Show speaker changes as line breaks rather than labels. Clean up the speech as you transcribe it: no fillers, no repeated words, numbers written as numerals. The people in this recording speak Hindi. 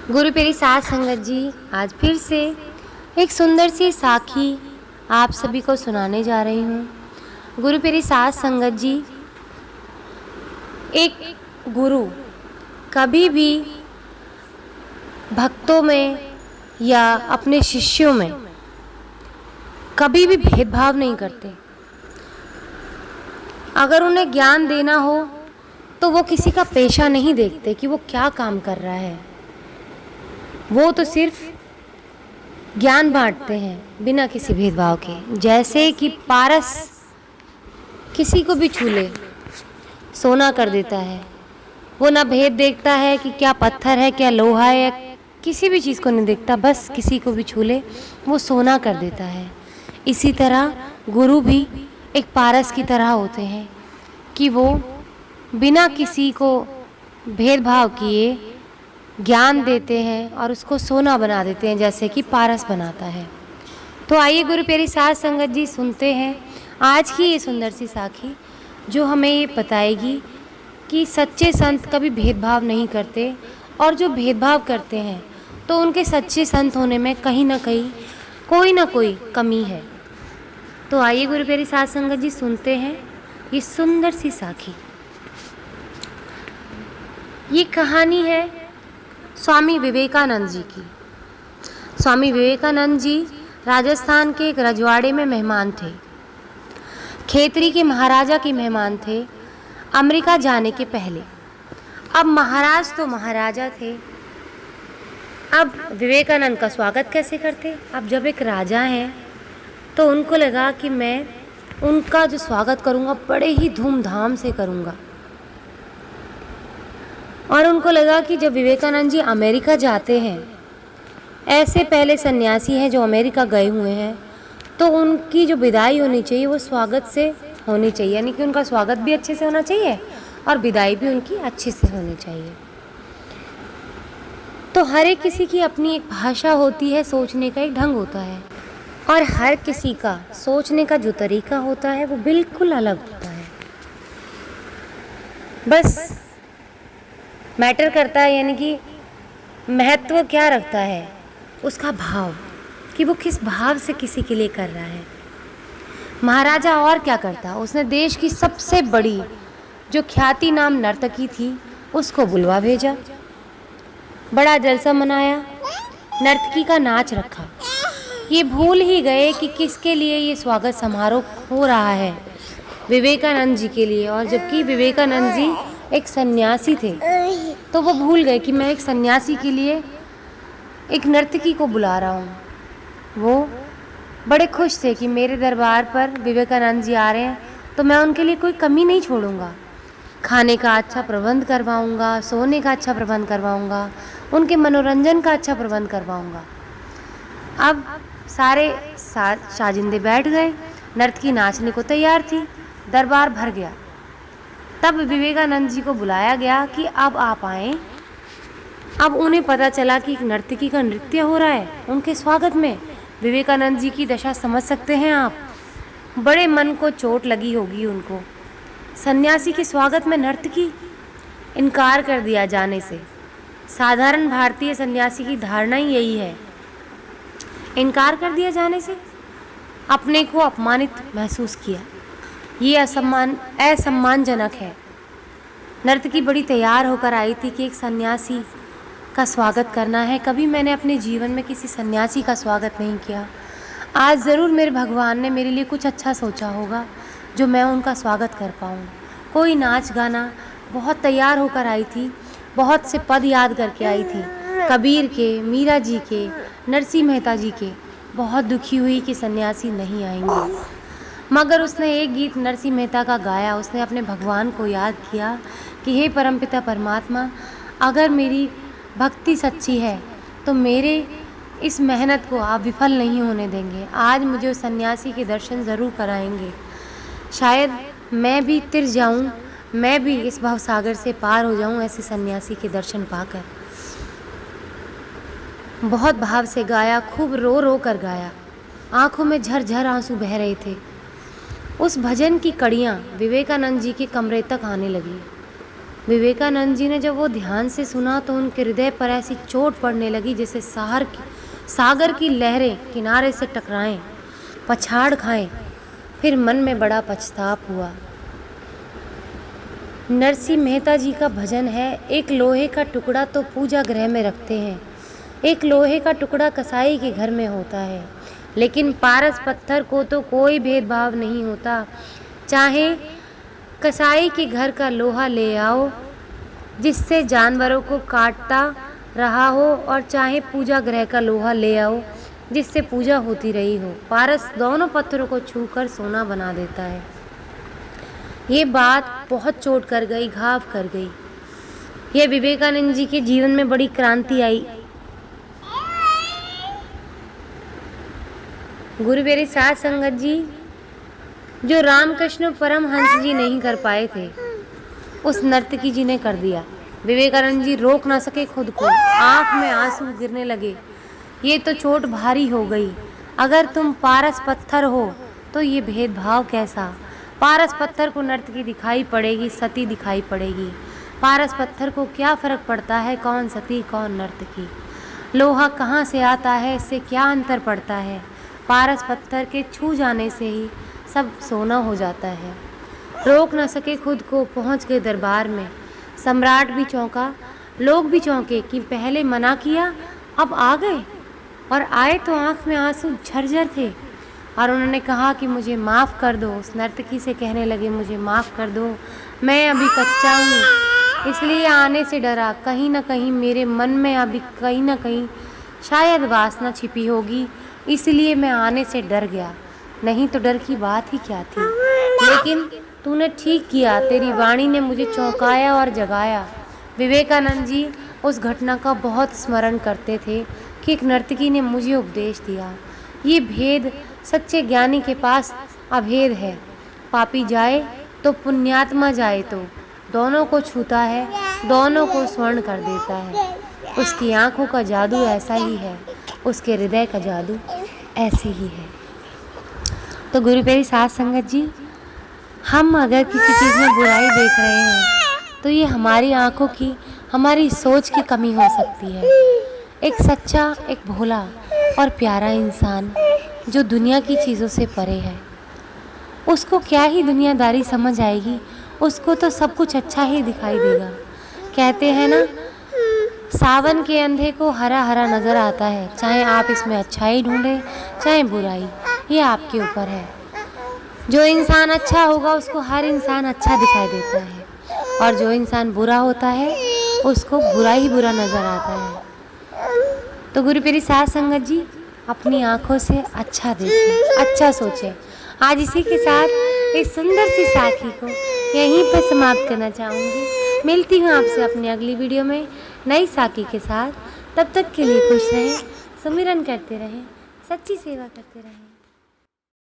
गुरु प्यारी साध संगत जी, आज फिर से एक सुंदर सी साखी आप सभी को सुनाने जा रही हूँ। गुरु प्यारी साध संगत जी, एक गुरु कभी भी भक्तों में या अपने शिष्यों में कभी भी भेदभाव नहीं करते। अगर उन्हें ज्ञान देना हो तो वो किसी का पेशा नहीं देखते कि वो क्या काम कर रहा है। वो तो सिर्फ ज्ञान बांटते हैं बिना किसी भेदभाव के। जैसे कि पारस किसी को भी छू ले सोना कर देता है। वो ना भेद देखता है कि क्या पत्थर है, क्या लोहा है, या किसी भी चीज़ को नहीं देखता, बस किसी को भी छू ले वो सोना कर देता है। इसी तरह गुरु भी एक पारस की तरह होते हैं कि वो बिना किसी को भेदभाव किए ज्ञान देते हैं और उसको सोना बना देते हैं, जैसे कि पारस बनाता है। तो आइए गुरु प्यारी साध संगत जी, सुनते हैं आज की ये सुंदर सी साखी जो हमें ये बताएगी कि सच्चे संत कभी भेदभाव नहीं करते, और जो भेदभाव करते हैं तो उनके सच्चे संत होने में कहीं ना कोई कमी है। तो आइए गुरु प्यारी साध संगत जी, सुनते हैं ये सुंदर सी साखी। ये कहानी है स्वामी विवेकानंद जी की। स्वामी विवेकानंद जी राजस्थान के एक रजवाड़े में मेहमान थे। खेतरी के महाराजा के मेहमान थे अमेरिका जाने के पहले। अब महाराज तो महाराजा थे, अब विवेकानंद का स्वागत कैसे करते। अब जब एक राजा हैं तो उनको लगा कि मैं उनका जो स्वागत करूँगा बड़े ही धूमधाम से करूँगा। और उनको लगा कि जब विवेकानंद जी अमेरिका जाते हैं, ऐसे पहले सन्यासी हैं जो अमेरिका गए हुए हैं, तो उनकी जो विदाई होनी चाहिए वो स्वागत से होनी चाहिए, यानी कि उनका स्वागत भी अच्छे से होना चाहिए और विदाई भी उनकी अच्छे से होनी चाहिए। तो हर एक किसी की अपनी एक भाषा होती है, सोचने का एक ढंग होता है, और हर किसी का सोचने का जो तरीका होता है वो बिल्कुल अलग होता है। बस मैटर करता है, यानी कि महत्व क्या रखता है उसका भाव, कि वो किस भाव से किसी के लिए कर रहा है। महाराजा और क्या करता, उसने देश की सबसे बड़ी जो ख्याति नाम नर्तकी थी उसको बुलवा भेजा, बड़ा जलसा मनाया, नर्तकी का नाच रखा। ये भूल ही गए कि किसके लिए ये स्वागत समारोह हो रहा है, विवेकानंद जी के लिए। और जबकि विवेकानंद जी एक सन्यासी थे, तो वो भूल गए कि मैं एक सन्यासी के लिए एक नर्तकी को बुला रहा हूँ। वो बड़े खुश थे कि मेरे दरबार पर विवेकानंद जी आ रहे हैं, तो मैं उनके लिए कोई कमी नहीं छोड़ूंगा। खाने का अच्छा प्रबंध करवाऊंगा, सोने का अच्छा प्रबंध करवाऊंगा, उनके मनोरंजन का अच्छा प्रबंध करवाऊंगा। अब सारे शाजिंदे बैठ गए, नर्तकी नाचने को तैयार थी, दरबार भर गया। तब विवेकानंद जी को बुलाया गया कि अब आप आएँ। अब उन्हें पता चला कि एक नर्तकी का नृत्य हो रहा है उनके स्वागत में। विवेकानंद जी की दशा समझ सकते हैं आप, बड़े मन को चोट लगी होगी उनको। सन्यासी के स्वागत में नर्तकी, इनकार कर दिया जाने से। साधारण भारतीय सन्यासी की धारणा ही यही है, इनकार कर दिया जाने से अपने को अपमानित महसूस किया। ये असम्मानजनक है। नर्तकी बड़ी तैयार होकर आई थी कि एक सन्यासी का स्वागत करना है। कभी मैंने अपने जीवन में किसी सन्यासी का स्वागत नहीं किया। आज ज़रूर मेरे भगवान ने मेरे लिए कुछ अच्छा सोचा होगा जो मैं उनका स्वागत कर पाऊँ। कोई नाच गाना, बहुत तैयार होकर आई थी, बहुत से पद याद करके आई थी, कबीर के, मीरा जी के, नरसिंह मेहता जी के। बहुत दुखी हुई कि सन्यासी नहीं आएंगे, मगर उसने एक गीत नरसिंह मेहता का गाया। उसने अपने भगवान को याद किया कि हे परमपिता परमात्मा, अगर मेरी भक्ति सच्ची है तो मेरे इस मेहनत को आप विफल नहीं होने देंगे। आज मुझे उस सन्यासी के दर्शन ज़रूर कराएंगे। शायद मैं भी तिर जाऊं, मैं भी इस भवसागर से पार हो जाऊं ऐसे सन्यासी के दर्शन पाकर। बहुत भाव से गाया, खूब रो रो कर गाया, आँखों में झरझर आंसू बह रहे थे। उस भजन की कड़ियाँ विवेकानंद जी के कमरे तक आने लगी। विवेकानंद जी ने जब वो ध्यान से सुना तो उनके हृदय पर ऐसी चोट पड़ने लगी जैसे सागर की लहरें किनारे से टकराएं, पछाड़ खाएं। फिर मन में बड़ा पछताप हुआ। नरसिंह मेहता जी का भजन है, एक लोहे का टुकड़ा तो पूजा गृह में रखते हैं, एक लोहे का टुकड़ा कसाई के घर में होता है, लेकिन पारस पत्थर को तो कोई भेदभाव नहीं होता। चाहे कसाई के घर का लोहा ले आओ जिससे जानवरों को काटता रहा हो, और चाहे पूजा गृह का लोहा ले आओ जिससे पूजा होती रही हो, पारस दोनों पत्थरों को छूकर सोना बना देता है। ये बात बहुत चोट कर गई, घाव कर गई। यह विवेकानंद जी के जीवन में बड़ी क्रांति आई। गुरु मेरी साथ संगत जी, जो रामकृष्ण परमहंस जी नहीं कर पाए थे, उस नर्तकी जी ने कर दिया। विवेकानंद जी रोक ना सके खुद को, आंख में आंसू गिरने लगे। ये तो चोट भारी हो गई। अगर तुम पारस पत्थर हो तो ये भेदभाव कैसा? पारस पत्थर को नर्तकी दिखाई पड़ेगी, सती दिखाई पड़ेगी। पारस पत्थर को क्या फ़र्क पड़ता है कौन सती कौन नर्तकी? लोहा कहाँ से आता है, इससे क्या अंतर पड़ता है? पारस पत्थर के छू जाने से ही सब सोना हो जाता है। रोक न सके खुद को, पहुंच गए दरबार में। सम्राट भी चौंका, लोग भी चौंके कि पहले मना किया, अब आ गए। और आए तो आंख में आंसू झरझर थे, और उन्होंने कहा कि मुझे माफ़ कर दो। उस नर्तकी से कहने लगे, मुझे माफ़ कर दो, मैं अभी कच्चा हूँ, इसलिए आने से डरा। कहीं ना कहीं मेरे मन में अभी कहीं ना कहीं शायद वासना छिपी होगी, इसलिए मैं आने से डर गया। नहीं तो डर की बात ही क्या थी। लेकिन तूने ठीक किया, तेरी वाणी ने मुझे चौंकाया और जगाया। विवेकानंद जी उस घटना का बहुत स्मरण करते थे कि एक नर्तकी ने मुझे उपदेश दिया। ये भेद सच्चे ज्ञानी के पास अभेद है। पापी जाए तो पुण्यात्मा जाए तो दोनों को छूता है, दोनों को स्वर्ण कर देता है। उसकी आंखों का जादू ऐसा ही है, उसके हृदय का जादू ऐसे ही है। तो गुरु प्यारी साथ संगत जी, हम अगर किसी चीज़ में बुराई देख रहे हैं तो ये हमारी आंखों की, हमारी सोच की कमी हो सकती है। एक सच्चा, एक भोला और प्यारा इंसान जो दुनिया की चीज़ों से परे है, उसको क्या ही दुनियादारी समझ आएगी, उसको तो सब कुछ अच्छा ही दिखाई देगा। कहते हैं ना, सावन के अंधे को हरा हरा नज़र आता है। चाहे आप इसमें अच्छाई ढूंढें चाहे बुराई, ये आपके ऊपर है। जो इंसान अच्छा होगा उसको हर इंसान अच्छा दिखाई देता है, और जो इंसान बुरा होता है उसको बुरा ही बुरा नज़र आता है। तो गुरु प्यारी साथ संगत जी, अपनी आँखों से अच्छा देखें, अच्छा सोचें। आज इसी के साथ इस सुंदर सी साखी को यहीं पर समाप्त करना चाहूँगी। मिलती हूँ आपसे अपनी अगली वीडियो में नई साखी के साथ। तब तक के लिए खुश रहें, सुमिरन करते रहें, सच्ची सेवा करते रहें।